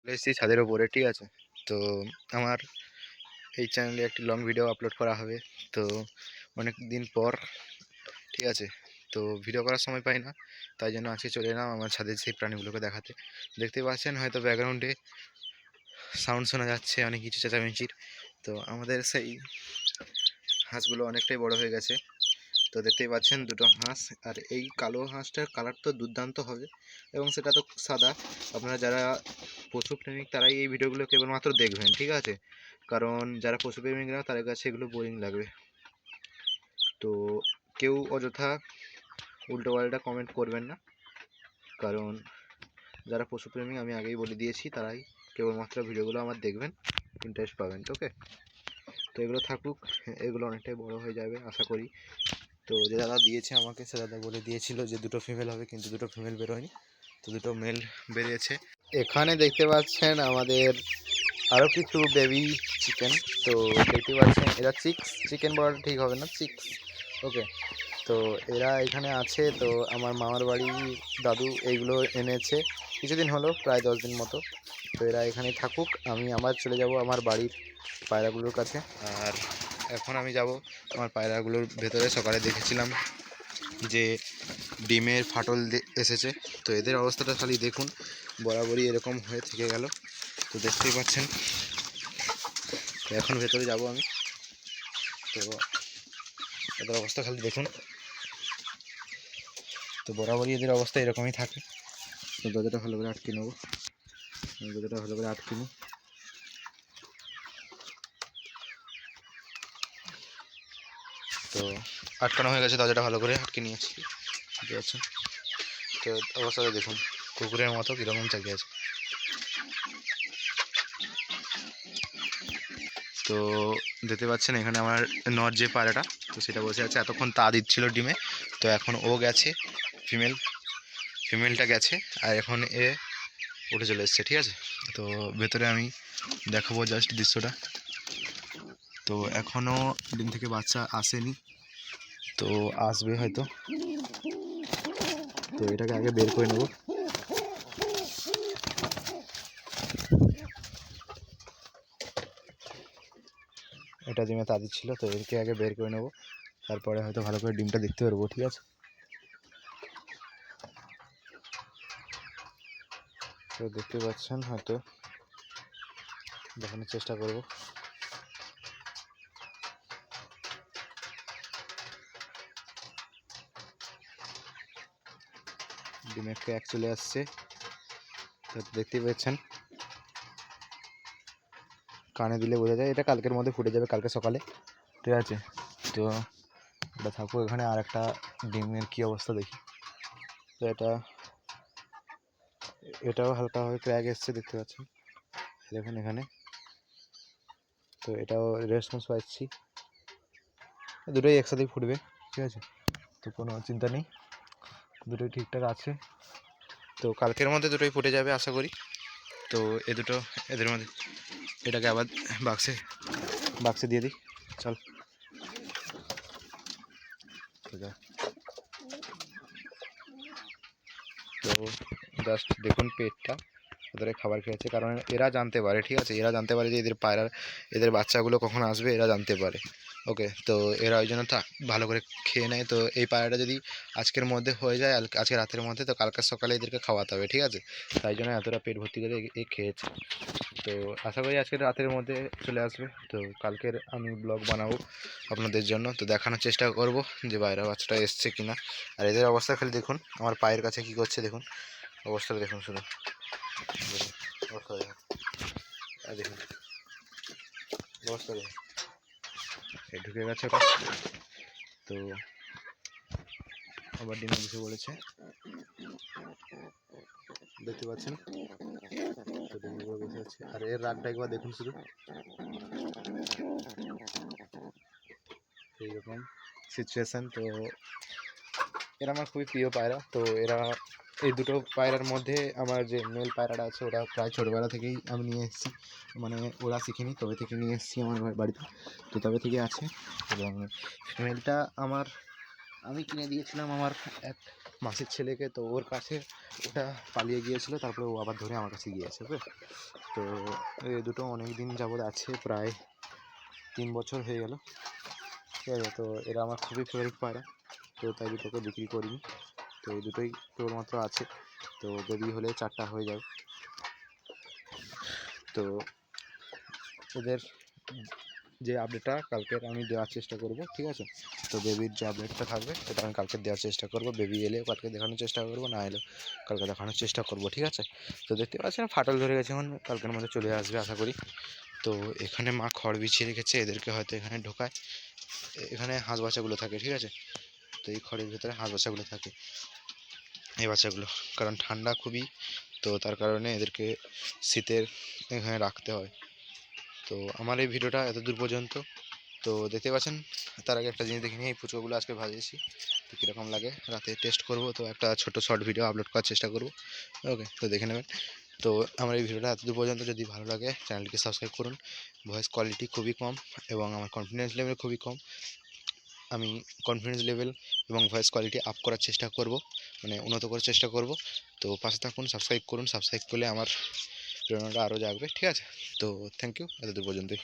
চলে এসেছি ছাদের ওপরে, ঠিক আছে। তো আমার এই চ্যানেলে একটি লং ভিডিও আপলোড করা হবে। তো অনেক দিন পর, ঠিক আছে। তো ভিডিও করার সময় পাই না, তাই জন্য আজকে চলে এলাম আমার ছাদের সেই প্রাণীগুলোকে দেখাতে। দেখতে পাচ্ছেন হয়তো ব্যাকগ্রাউন্ডে সাউন্ড শোনা যাচ্ছে, অনেক কিছু চেঁচামেচির। তো আমাদের সেই হাঁসগুলো অনেকটাই বড় হয়ে গেছে। তো দেখতেই পাচ্ছেন দুটো হাঁস, আর এই কালো হাঁসটার কালার তো দুর্দান্ত হবে, এবং সেটা তো সাদা। আপনারা যারা পশুপ্রেমিক তারাই এই ভিডিওগুলো কেবলমাত্র দেখবেন, ঠিক আছে। কারণ যারা পশুপ্রেমিক না তাদের কাছে এগুলো বোরিং লাগবে। তো কেউ অযথা উল্টোপাল্টা কমেন্ট করবেন না, কারণ যারা পশুপ্রেমিক আমি আগেই বলে দিয়েছি তারাই কেবলমাত্র ভিডিওগুলো আমার দেখবেন, ইন্টারেস্ট পাবেন। ওকে, তো এগুলো থাকুক, এগুলো অনেকটাই বড় হয়ে যাবে আশা করি। তো যে দাদা দিয়েছে আমাকে, সে দাদা বলে দিয়েছিল যে দুটো ফিমেল হবে, কিন্তু দুটো ফিমেল বেরোয়নি, তো দুটো মেল বেরিয়েছে। এখানে দেখতে পাচ্ছেন আমাদের আরও কিছু বেবি চিকেন। তো দেখতে পাচ্ছেন এরা চিক্স, চিকেন বলাটা ঠিক হবে না, চিক্স। ওকে, তো এরা এখানে আছে। তো আমার মামার বাড়ি দাদু এইগুলো এনেছে কিছুদিন হলো, প্রায় 10 দিন মতো। তো এরা এখানেই থাকুক, আমি আবার চলে যাব আমার বাড়ির পায়রাগুলোর কাছে। আর এখন আমি যাব আমার পায়রাগুলোর ভেতরে। সকালে দেখেছিলাম যে ডিমের ফাটল এসেছে, তো এদের অবস্থাটা খালি দেখুন, বরাবরই এরকম হয়ে থেকে গেল। তো দেখতেই পাচ্ছেন। তো এখন ভেতরে যাব আমি। তো এদের অবস্থা খালি দেখুন, তো বরাবরই এদের অবস্থা এরকমই থাকে। তো দরজাটা ভালো করে আটকে নেবো, দরজাটা ভালো করে আটকে নিই। তো আটকানো হয়ে গেছে, দরজাটা ভালো করে আটকে নিয়েছি, বুঝতে পারছেন। তো অবস্থাটা দেখুন, কুকুরের মতো কীরকম চাকিয়ে আছে। তো দেখতে পাচ্ছেন এখানে আমার নর যে পায়রাটা, তো সেটা বসে আছে, এতক্ষণ তা দিচ্ছিল ডিমে। তো এখন ও গেছে, ফিমেলটা গেছে, আর এখন এ উঠে চলে এসছে, ঠিক আছে। তো ভেতরে আমি দেখাবো জাস্ট দৃশ্যটা। তো এখনও ডিম থেকে বাচ্চা আসেনি, তো আসবে হয়তো। তো এটাকে আগে বের করে নেব। এটা ডিমে তা দিচ্ছিল, তো এরকে আগে বের করে নেব, তারপরে হয়তো ভালো করে ডিমটা দেখতে পারবো, ঠিক আছে। তো দেখতে পাচ্ছেন, হয়তো দেখানোর চেষ্টা করব। ডিমের ক্র্যাক চলে আসছে, তো দেখতেই পাচ্ছেন। কানে দিলে বোঝা যায়, এটা কালকের মধ্যে ফুটে যাবে, কালকে সকালে, ঠিক আছে। তো এটা থাকবো এখানে। আর একটা ডিমের কী অবস্থা দেখি। তো এটাও হালকাভাবে ক্র্যাক এসছে, দেখতে পাচ্ছেন দেখুন এখানে। তো এটাও রেসপন্স পাচ্ছি, দুটোই একসাথেই ফুটবে, ঠিক আছে। তো কোনো চিন্তা নেই, দুটোই ঠিকঠাক আছে। তো কালকের মধ্যে দুটোই ফুটে যাবে আশা করি। তো এ দুটো এদের মধ্যে, এটাকে আবার বাক্সে দিয়ে দিই, চল। তো জাস্ট দেখুন পেটটা, ওদের খাবার খেয়েছে, কারণ এরা জানতে পারে, ঠিক আছে, এরা জানতে পারে যে এদের বাচ্চাগুলো কখন আসবে, এরা জানতে পারে। ওকে, তো এরা ওই জন্য ভালো করে খেয়ে নেয়। তো এই পায়রাটা যদি আজকের মধ্যে হয়ে যায়, আজকে রাতের মধ্যে, তো কালকে সকালে এদেরকে খাওয়াতে হবে, ঠিক আছে। তাই জন্য এতটা পেট ভর্তি করে এ খেয়েছে। তো আশা করি আজকের রাতের মধ্যে চলে আসবে। তো কালকের আমি ব্লগ বানাবো আপনাদের জন্য, তো দেখানোর চেষ্টা করব যে বাইরের বাচ্চাটা এসছে কিনা। আর এদের অবস্থা খালি দেখুন, আমার পায়ের কাছে কি করছে দেখুন, অবস্থাটা দেখুন, শুধু দেখুন, অবস্থা দেখুন, আর দেখুন অবস্থা দেখুন, এই ঢুকে গেছে ওটা। তো আবার ডিমে বসে বলেছে, দেখতে পাচ্ছেন। তো ডিমে বসে আছে, আর এর রাগটা একবার দেখুন শুধু, এইরকম সিচুয়েশান। তো এরা আমার খুবই প্রিয় পায়রা। তো এই দুটো পায়রার মধ্যে আমার যে মেল পায়রাটা আছে, ওটা প্রায় ছোটোবেলা থেকেই আমি নিয়ে এসেছি, মানে ওরা শিখিনি, তবে থেকে নিয়ে এসেছি আমার বাড়িতে। তো তবে থেকে আছে। এবং ফিমেলটা আমি কিনে দিয়েছিলাম আমার এক মাসির ছেলেকে, তো ওর কাছে ওটা পালিয়ে গিয়েছিলো, তারপরে ও আবার ধরে আমার কাছে গিয়েছে, বুঝলে। তো এই দুটো অনেক দিন যাবৎ আছে, প্রায় 3 বছর হয়ে গেল, ঠিক আছে। তো এরা আমার খুবই ফেভারিট পায়রা, তো তাই দুটোকে বিক্রি করিনি। তো এই দুটোই কেবলমাত্র আছে, তো বেবি হলে 4টা হয়ে যাবে। তো ওদের যে আপডেটটা কালকের আমি দেওয়ার চেষ্টা করব, ঠিক আছে। তো বেবির যে আপডেটটা থাকবে সেটা আমি কালকে দেওয়ার চেষ্টা করব, বেবি এলেও কালকে দেখানোর চেষ্টা করব, না এলেও কালকে দেখানোর চেষ্টা করব, ঠিক আছে। তো দেখতে পাচ্ছেন ফাটল ধরে গেছে, এখন কালকের মধ্যে চলে আসবে আশা করি। তো এখানে মা খড় বিছিয়ে রেখেছে, এদেরকে হয়তো এখানে ঢোকায়, এখানে হাঁস বাচ্চাগুলো থাকে, ঠিক আছে। তো এই খড়ের ভেতরে হাঁস বাচ্চাগুলো থাকে, এই বাচ্চাগুলো, কারণ ঠান্ডা খুবই, তো তার কারণে এদেরকে শীতের এখানে রাখতে হয়। তো আমার এই ভিডিওটা এত দূর পর্যন্ত, তো দেখতে পাচ্ছেন। তার আগে একটা জিনিস দেখে নিই, এই ফুচকাগুলো আজকে ভাজিয়েছি, তো কীরকম লাগে রাতে টেস্ট করব, তো একটা ছোট শর্ট ভিডিও আপলোড করার চেষ্টা করব, ওকে। তো দেখে নেবেন। তো আমার এই ভিডিওটা এতদূর পর্যন্ত, যদি ভালো লাগে চ্যানেলটিকে সাবস্ক্রাইব করুন। ভয়েস কোয়ালিটি খুবই কম এবং আমার কনফিডেন্স লেভেল খুবই কম, আমি কনফিডেন্স লেভেল এবং ভয়েস কোয়ালিটি আপ করার চেষ্টা করব, মানে উন্নত করার চেষ্টা করব। তো পাশে থাকুন, সাবস্ক্রাইব করুন, সাবস্ক্রাইব করলে আমার প্রেরণাটা আরও জাগবে, ঠিক আছে। তো থ্যাংক ইউ, এতদূর পর্যন্তই।